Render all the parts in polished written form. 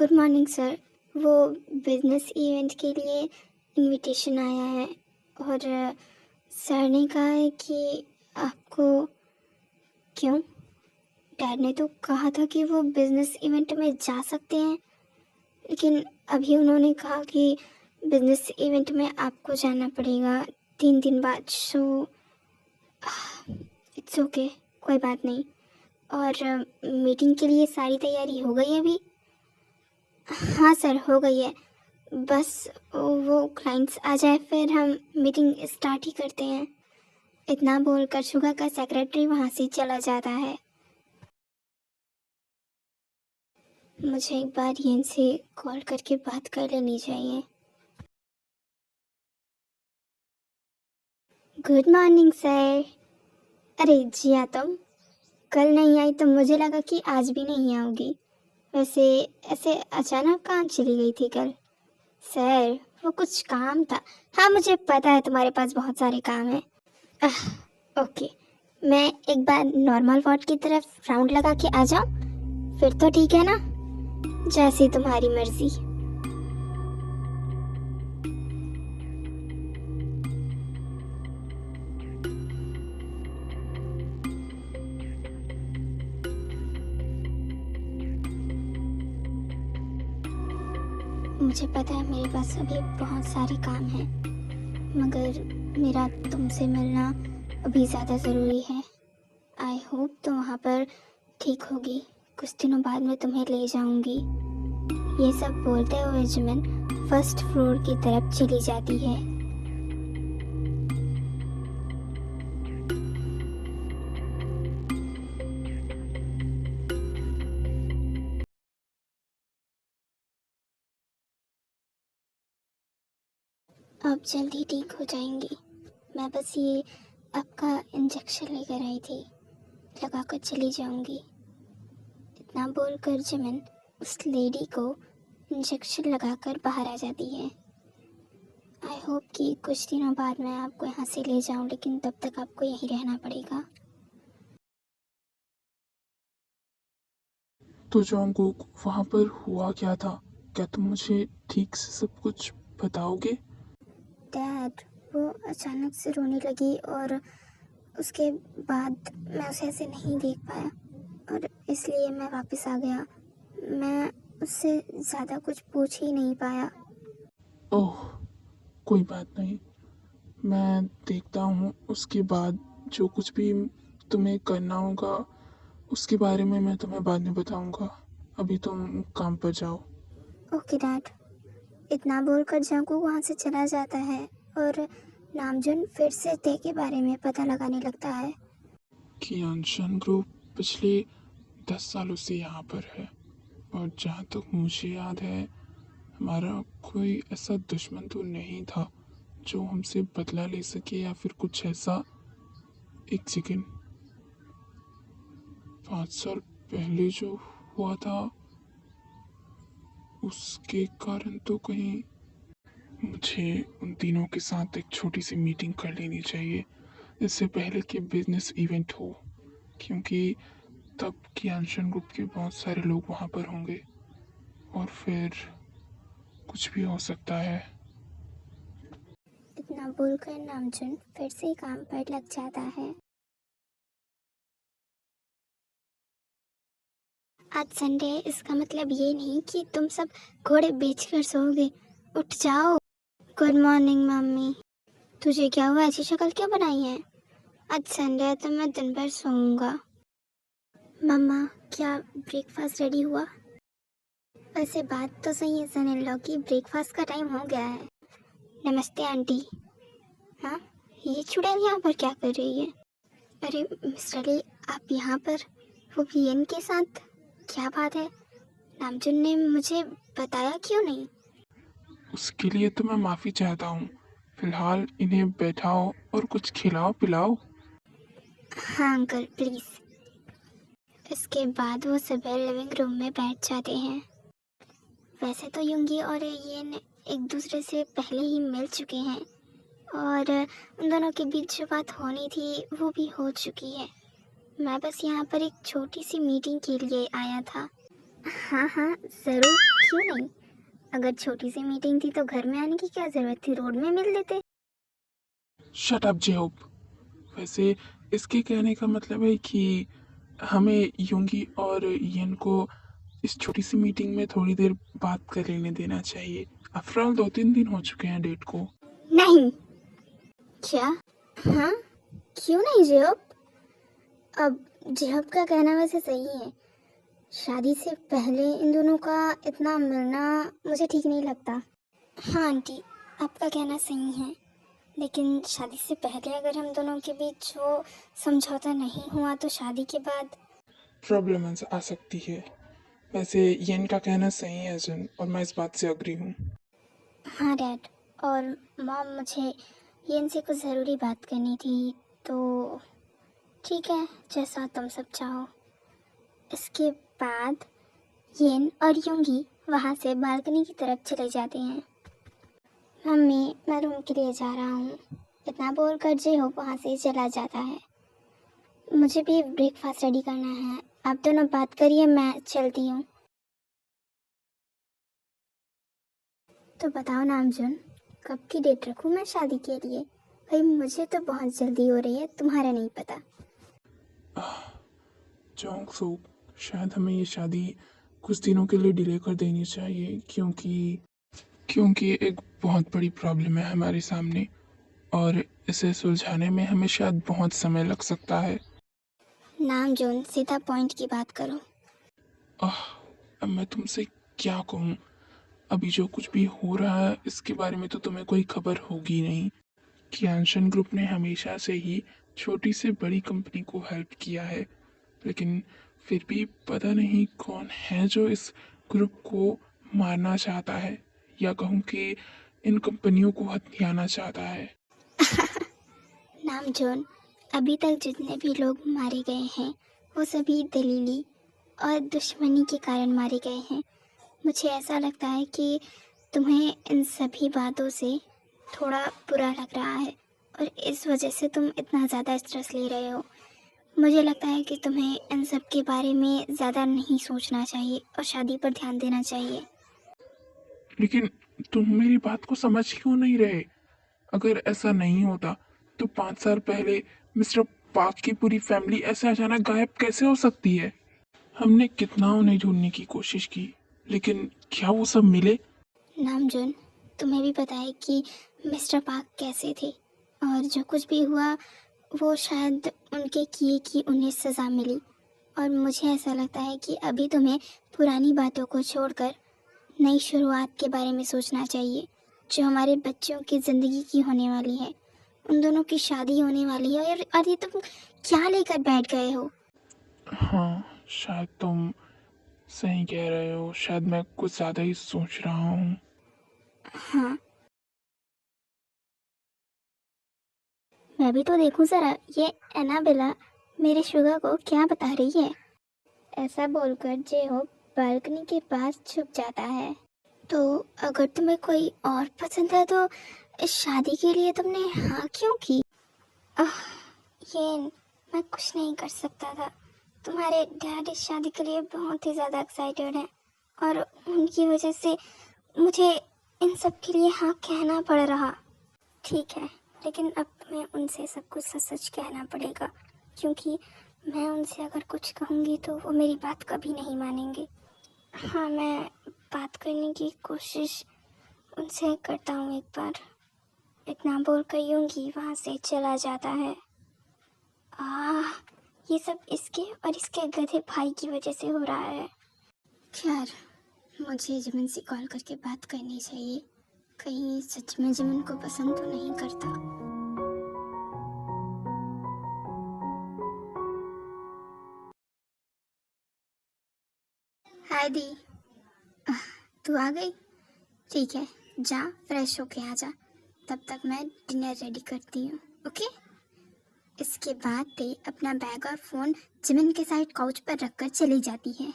Good morning sir. वो business event के लिए इनविटेशन आया है और सर ने कहा है कि आपको। क्यों? डैड ने तो कहा था कि वो बिजनेस इवेंट में जा सकते हैं, लेकिन अभी उन्होंने कहा कि बिजनेस इवेंट में आपको जाना पड़ेगा 3 दिन बाद। सो इट्स ओके, कोई बात नहीं। और मीटिंग के लिए सारी तैयारी हो गई है अभी? हाँ सर, हो गई है। बस वो क्लाइंट्स आ जाए फिर हम मीटिंग स्टार्ट ही करते हैं। इतना बोलकर शुगा का सेक्रेटरी वहाँ से चला जाता है। मुझे एक बार येन से कॉल करके बात कर लेनी चाहिए। Good morning sir. अरे जिया, तुम कल नहीं आई तो मुझे लगा कि आज भी नहीं आओगी। वैसे ऐसे अचानक कहाँ चली गई थी कल? सर वो कुछ काम था। हाँ मुझे पता है तुम्हारे पास बहुत सारे काम हैं। ओके, मैं एक बार नॉर्मल वार्ड की तरफ राउंड लगा के आ जाऊँ फिर तो ठीक है ना? जैसी तुम्हारी मर्जी। मुझे पता है मेरे पास अभी बहुत सारे काम हैं, मगर मेरा तुमसे मिलना अभी ज़्यादा ज़रूरी है। आई होप तुम वहाँ पर ठीक होगी। कुछ दिनों बाद मैं तुम्हें ले जाऊंगी। ये सब बोलते हुए जिमिन फर्स्ट फ्लोर की तरफ चली जाती है। आप जल्दी ठीक हो जाएंगी। मैं बस ये आपका इंजेक्शन लेकर आई थी, लगाकर चली जाऊंगी। इतना बोलकर जिमिन उस लेडी को इंजेक्शन लगाकर बाहर आ जाती है। आई होप कि कुछ दिनों बाद मैं आपको यहाँ से ले जाऊँ, लेकिन तब तक आपको यहीं रहना पड़ेगा। तो जॉन्गकुक, वहाँ पर हुआ क्या था? क्या तुम मुझे ठीक से सब कुछ बताओगे? डैड, वो अचानक से रोने लगी और उसके बाद मैं उसे ऐसे नहीं देख पाया और इसलिए मैं वापस आ गया। मैं उससे ज़्यादा कुछ पूछ ही नहीं पाया। ओह, कोई बात नहीं। मैं देखता हूँ, उसके बाद जो कुछ भी तुम्हें करना होगा उसके बारे में मैं तुम्हें बाद में बताऊँगा। अभी तुम काम पर जाओ। Okay dad. इतना बोलकर जाकू वहाँ से चला जाता है और नामजुन फिर से ते के बारे में पता लगाने लगता है। कियानशन ग्रुप पिछले 10 सालों से यहाँ पर है, और जहाँ तक मुझे याद है हमारा कोई ऐसा दुश्मन तो नहीं था जो हमसे बदला ले सके या फिर कुछ ऐसा। एक सेकेंड, 5 साल पहले जो हुआ था उसके कारण तो कहीं मुझे उन तीनों के साथ एक छोटी सी मीटिंग कर लेनी चाहिए इससे पहले कि बिजनेस इवेंट हो, क्योंकि तब कियानशन ग्रुप के बहुत सारे लोग वहाँ पर होंगे और फिर कुछ भी हो सकता है। इतना बोलकर नामजुन फिर से काम पर लग जाता है। आज संडे है, इसका मतलब ये नहीं कि तुम सब घोड़े बेचकर सोओगे। उठ जाओ। Good morning mummy. तुझे क्या हुआ, ऐसी शक्ल क्यों बनाई है? आज संडे है तो मैं दिन भर सोऊंगा। मम्मा, क्या ब्रेकफास्ट रेडी हुआ? वैसे बात तो सही है सन इन लॉ की, ब्रेकफास्ट का टाइम हो गया है। नमस्ते आंटी। हाँ, ये चुड़ैल यहाँ पर क्या कर रही है? अरे मिस्टर ली, आप यहाँ पर, वो भी इनके साथ? क्या बात है? नामजुन ने मुझे बताया क्यों नहीं? उसके लिए तो मैं माफ़ी चाहता हूँ। फिलहाल इन्हें बैठाओ और कुछ खिलाओ पिलाओ। हाँ अंकल प्लीज़। इसके बाद वो सभी लिविंग रूम में बैठ जाते हैं। वैसे तो युंगी और येन एक दूसरे से पहले ही मिल चुके हैं और उन दोनों के बीच जो बात होनी थी वो भी हो चुकी है। मैं बस यहाँ पर एक छोटी सी मीटिंग के लिए आया था। हाँ हाँ ज़रूर, क्यों नहीं? अगर छोटी सी मीटिंग थी तो घर में आने की क्या जरूरत थी, रोड में मिल लेते। शट अप जेहोब। वैसे इसके कहने का मतलब है कि हमें यूंगी और यन को इस छोटी सी मीटिंग में थोड़ी देर बात कर लेने देना चाहिए। आफ्टर ऑल 2-3 दिन हो चुके हैं डेट को। नहीं। क्या? हाँ, क्यों नहीं जेब? अब जेब का कहना वैसे सही है, शादी से पहले इन दोनों का इतना मिलना मुझे ठीक नहीं लगता। हाँ आंटी, आपका कहना सही है, लेकिन शादी से पहले अगर हम दोनों के बीच वो समझौता नहीं हुआ तो शादी के बाद। प्रॉब्लम आ सकती है। वैसे यन का कहना सही है जन, और मैं इस बात से अग्री हूँ। हाँ डैड और मॉम, मुझे ये इनसे कुछ ज़रूरी बात करनी थी, तो ठीक है, जैसा तुम सब चाहो। इसके बाद येन और युंगी वहाँ से बालकनी की तरफ चले जाते हैं। मम्मी, मैं रूम के लिए जा रहा हूँ। इतना बोल कर जे हो वहाँ से चला जाता है। मुझे भी ब्रेकफास्ट रेडी करना है, आप दोनों बात करिए, मैं चलती हूँ। तो बताओ नामजुन, कब की डेट रखूँ मैं शादी के लिए? भाई मुझे तो बहुत जल्दी हो रही है, तुम्हारा नहीं पता। जोंग सूक, शायद हमें ये शादी कुछ दिनों के लिए डिले कर देनी चाहिए, क्योंकि एक बहुत बड़ी प्रॉब्लम है हमारे सामने, और इसे सुलझाने में हमें शायद बहुत समय लग सकता है। नामजुन, सीधा पॉइंट की बात करो। आह, अब मैं तुमसे क्या कहूँ। अभी जो कुछ भी हो रहा है इसके बारे में तो तुम्हें कोई खबर होगी नहीं कि आंशन ग्रुप ने हमेशा से ही छोटी से बड़ी कंपनी को हेल्प किया है, लेकिन फिर भी पता नहीं कौन है जो इस ग्रुप को मारना चाहता है, या कहूँ कि इन कंपनियों को हथियाना चाहता है। नामजुन, अभी तक जितने भी लोग मारे गए हैं वो सभी दलीली और दुश्मनी के कारण मारे गए हैं। मुझे ऐसा लगता है कि तुम्हें इन सभी बातों से थोड़ा बुरा लग रहा है और इस वजह से तुम इतना ज़्यादा स्ट्रेस ले रहे हो। मुझे लगता है कि तुम्हें इन सब के बारे में ज़्यादा नहीं सोचना चाहिए और शादी पर ध्यान देना चाहिए। लेकिन तुम मेरी बात को समझ क्यों नहीं रहे? अगर ऐसा नहीं होता तो 5 साल पहले मिस्टर पार्क की पूरी फैमिली ऐसे अचानक गायब कैसे हो सकती है? हमने कितना उन्हें ढूंढने की कोशिश की, लेकिन क्या वो सब मिले? नामजुन, तुम्हें भी पता है कि मिस्टर पार्क कैसे थे, और जो कुछ भी हुआ वो शायद उनके किए की उन्हें सज़ा मिली। और मुझे ऐसा लगता है कि अभी तुम्हें पुरानी बातों को छोड़कर नई शुरुआत के बारे में सोचना चाहिए, जो हमारे बच्चों की ज़िंदगी की होने वाली है। उन दोनों की शादी होने वाली है, और ये तुम क्या लेकर बैठ गए हो? हाँ, शायद तुम सही कह रहे हो, शायद मैं कुछ ज़्यादा ही सोच रहा हूँ। हाँ, मैं भी तो देखूं ज़रा, ये एनाबेला मेरे शुगर को क्या बता रही है। ऐसा बोलकर जेहो बालकनी के पास छुप जाता है। तो अगर तुम्हें कोई और पसंद है तो इस शादी के लिए तुमने हाँ क्यों की? आह, ये मैं कुछ नहीं कर सकता था। तुम्हारे डैड इस शादी के लिए बहुत ही ज़्यादा एक्साइटेड हैं और उनकी वजह से मुझे इन सब के लिए हाँ कहना पड़ रहा। ठीक है, लेकिन अब तुम्हें उनसे सब कुछ सच सच कहना पड़ेगा, क्योंकि मैं उनसे अगर कुछ कहूँगी तो वो मेरी बात कभी नहीं मानेंगे। हाँ, मैं बात करने की कोशिश उनसे करता हूँ एक बार। इतना बोल कर यूंगी वहाँ से चला जाता है। ये सब इसके और इसके गधे भाई की वजह से हो रहा है। खैर, मुझे जिमिन से कॉल करके बात करनी चाहिए, कहीं सच में जिमिन को पसंद तो नहीं करता। हाय दी, तू आ गई? ठीक है, जा फ्रेश होके आ जा, तब तक मैं डिनर रेडी करती हूँ। ओके? इसके बाद ते अपना बैग और फ़ोन जिमिन के साइड काउच पर रखकर चली जाती है।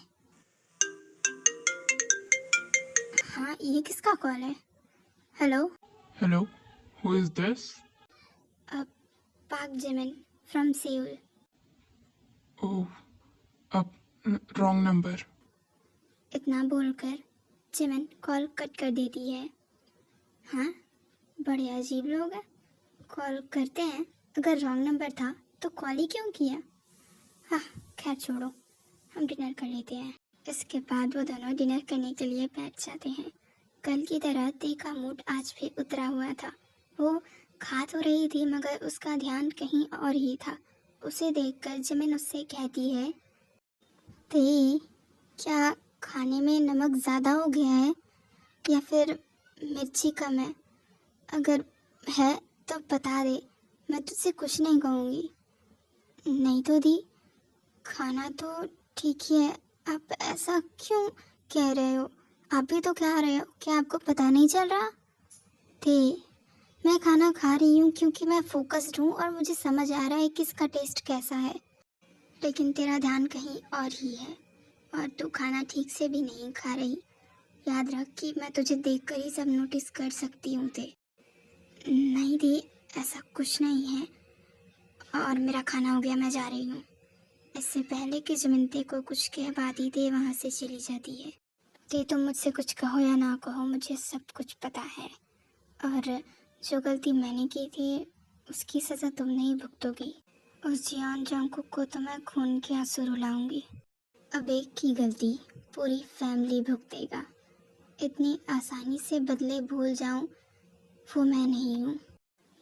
हाँ, ये किसका कॉल है? Hello? Hello, who is this? Park Jimin from Seoul. Oh, अब रॉन्ग नंबर। इतना बोलकर जिमिन कॉल कट कर देती है। हाँ, बड़े अजीब लोग हैं, कॉल करते हैं, अगर रॉन्ग नंबर था तो कॉल ही क्यों किया। हाँ खैर छोड़ो, हम डिनर कर लेते हैं। इसके बाद वो दोनों डिनर करने के लिए बैठ जाते हैं। कल की तरह ते का मूड आज भी उतरा हुआ था। वो खा तो रही थी मगर उसका ध्यान कहीं और ही था। उसे देखकर जिमिन उससे कहती है, ते क्या खाने में नमक ज़्यादा हो गया है या फिर मिर्ची कम है? अगर है तो बता दे, मैं तुझसे कुछ नहीं कहूँगी। नहीं तो दी, खाना तो ठीक ही है, आप ऐसा क्यों कह रहे हो? आप भी तो खा रहे हो, क्या आपको पता नहीं चल रहा? थे मैं खाना खा रही हूँ क्योंकि मैं फोकस्ड हूँ और मुझे समझ आ रहा है कि इसका टेस्ट कैसा है, लेकिन तेरा ध्यान कहीं और ही है और तू खाना ठीक से भी नहीं खा रही। याद रख कि मैं तुझे देखकर ही सब नोटिस कर सकती हूँ। ते नहीं दी, ऐसा कुछ नहीं है और मेरा खाना हो गया, मैं जा रही हूँ। इससे पहले कि जमिनते को कुछ कह पाती ते वहाँ से चली जाती है। ते तुम मुझसे कुछ कहो या ना कहो, मुझे सब कुछ पता है और जो गलती मैंने की थी उसकी सज़ा तुम नहीं भुगतोगी। उस जियान जंगकुक को तो मैं खून के आंसू रुलाऊंगी। अब एक की गलती पूरी फैमिली भुगतेगा। इतनी आसानी से बदले भूल जाऊं वो मैं नहीं हूँ।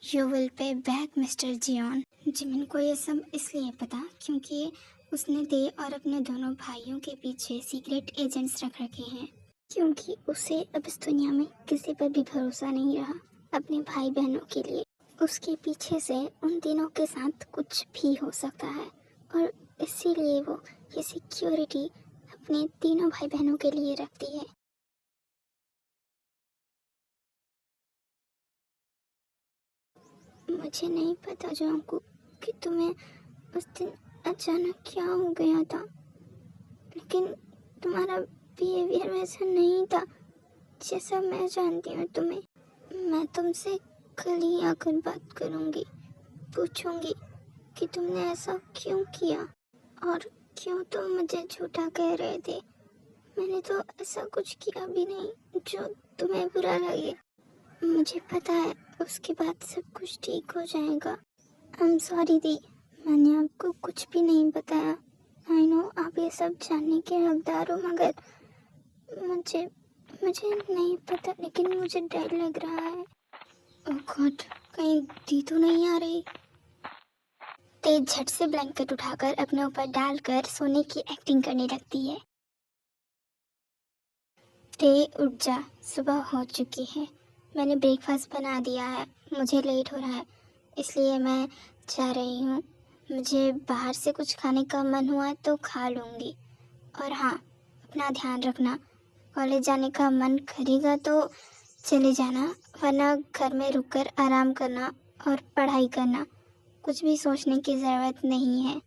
You will pay back mister जियान। जिमिन को ये सब इसलिए पता क्योंकि उसने दे और अपने दोनों भाइयों के पीछे सीक्रेट एजेंट्स रख रखे हैं, क्योंकि उसे अब इस दुनिया में किसी पर भी भरोसा नहीं रहा अपने भाई बहनों के लिए। उसके पीछे से उन तीनों के साथ कुछ भी हो सकता है और इसीलिए वो ये सिक्योरिटी अपने तीनों भाई बहनों के लिए रखती है। मुझे नहीं पता जानकू कि तुम्हें उस दिन अचानक क्या हो गया था, लेकिन तुम्हारा बिहेवियर वैसा नहीं था जैसा मैं जानती हूँ तुम्हें। मैं तुमसे कल ही आकर बात करूँगी, पूछूंगी कि तुमने ऐसा क्यों किया और क्यों तुम मुझे झूठा कह रहे थे। मैंने तो ऐसा कुछ किया भी नहीं जो तुम्हें बुरा लगे। मुझे पता है उसके बाद सब कुछ ठीक हो जाएगा। आई एम सॉरी दी, मैंने आपको कुछ भी नहीं बताया। आई नो आप ये सब जानने के हकदार हो, मगर मुझे नहीं पता, लेकिन मुझे डर लग रहा है। ओह गॉड, कहीं दी तो नहीं आ रही। तेज झट से ब्लैंकेट उठाकर अपने ऊपर डालकर सोने की एक्टिंग करने लगती है। ते उठ जा, सुबह हो चुकी है, मैंने ब्रेकफास्ट बना दिया है, मुझे लेट हो रहा है इसलिए मैं जा रही हूँ। मुझे बाहर से कुछ खाने का मन हुआ तो खा लूँगी। और हाँ, अपना ध्यान रखना, कॉलेज जाने का मन करेगा तो चले जाना, वरना घर में रुककर आराम करना और पढ़ाई करना। कुछ भी सोचने की ज़रूरत नहीं है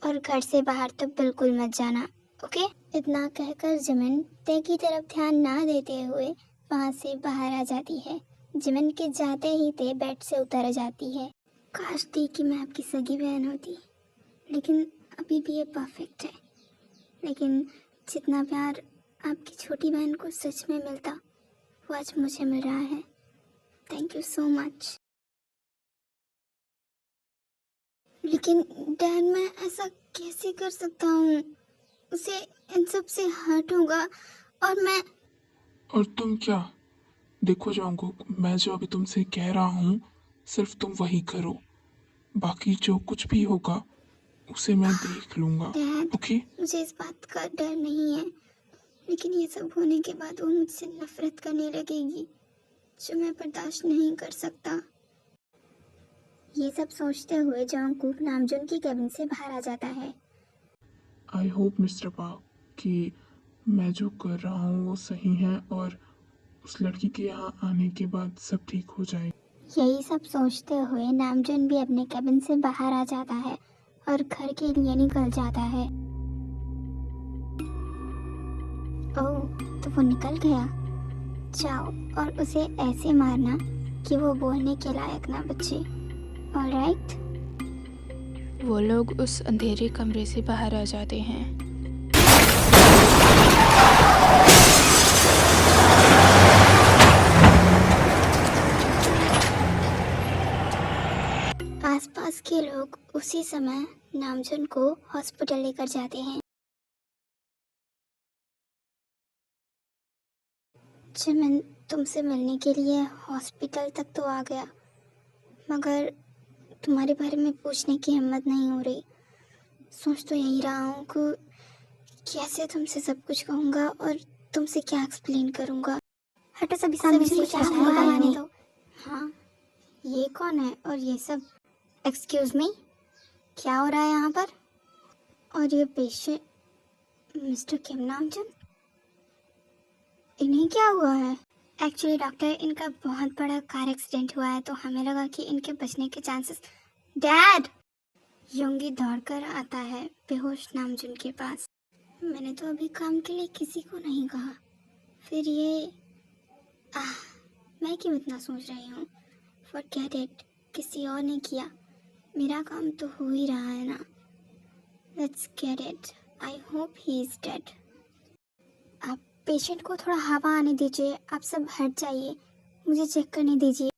और घर से बाहर तो बिल्कुल मत जाना, ओके? इतना कहकर जिमिन ते की तरफ ध्यान ना देते हुए वहाँ से बाहर आ जाती है। जिमिन के जाते ही ते बेड से उतर जाती है। काश थी कि मैं आपकी सगी बहन होती, लेकिन अभी भी ये परफेक्ट है। लेकिन जितना प्यार आपकी छोटी बहन को सच में मिलता वो आज मुझे मिल रहा है। Thank you so much. लेकिन डैड, मैं ऐसा कैसे कर सकता हूँ? उसे इन सब से हर्ट होगा और मैं। और तुम क्या? देखो जंगकुक, मैं जो अभी तुमसे कह रहा हूँ सिर्फ तुम वही करो, बाकी जो कुछ भी होगा उसे मैं देख लूँगा। Dad, okay? मुझे इस बात का डर नहीं है, लेकिन ये सब होने के बाद वो मुझसे नफरत करने लगेगी जो मैं बर्दाश्त नहीं कर सकता। ये सब सोचते हुए जंगकुक नामजुन की केबिन से बाहर आ जाता है। आई होप मिस्टर पाक कि मैं जो कर रहा हूँ वो सही है और उस लड़की के यहाँ आने के बाद सब ठीक हो जाए। यही सब सोचते हुए नामजुन भी अपने केबिन से बाहर आ जाता है और घर के लिए निकल जाता है। ओह, तो वो निकल गया। जाओ और उसे ऐसे मारना कि वो बोलने के लायक ना बचे। ऑलराइट? वो लोग उस अंधेरे कमरे से बाहर आ जाते हैं। उसी समय नामजुन को हॉस्पिटल लेकर जाते हैं। जिमिन तुमसे मिलने के लिए हॉस्पिटल तक तो आ गया, मगर तुम्हारे बारे में पूछने की हिम्मत नहीं हो रही। सोच तो यही रहा हूँ कि कैसे तुमसे सब कुछ कहूँगा और तुमसे क्या एक्सप्लेन करूँगा। हटो सभी से क्या हुआ है तो। हाँ, ये कौन है और ये सब? एक्सक्यूज मी, क्या हो रहा है यहाँ पर? और ये पेशेंट मिस्टर किम नामजुन, इन्हें क्या हुआ है? एक्चुअली डॉक्टर, इनका बहुत बड़ा कार एक्सीडेंट हुआ है, तो हमें लगा कि इनके बचने के चांसेस। डैड! योंगी दौड़कर आता है बेहोश नामजुन के पास। मैंने तो अभी काम के लिए किसी को नहीं कहा, फिर ये मैं क्यों इतना सोच रही हूँ? फॉरगेट इट, किसी और ने किया, मेरा काम तो हो ही रहा है ना। Let's get it, I hope he is dead. आप पेशेंट को थोड़ा हवा आने दीजिए, आप सब हट जाइए, मुझे चेक करने दीजिए।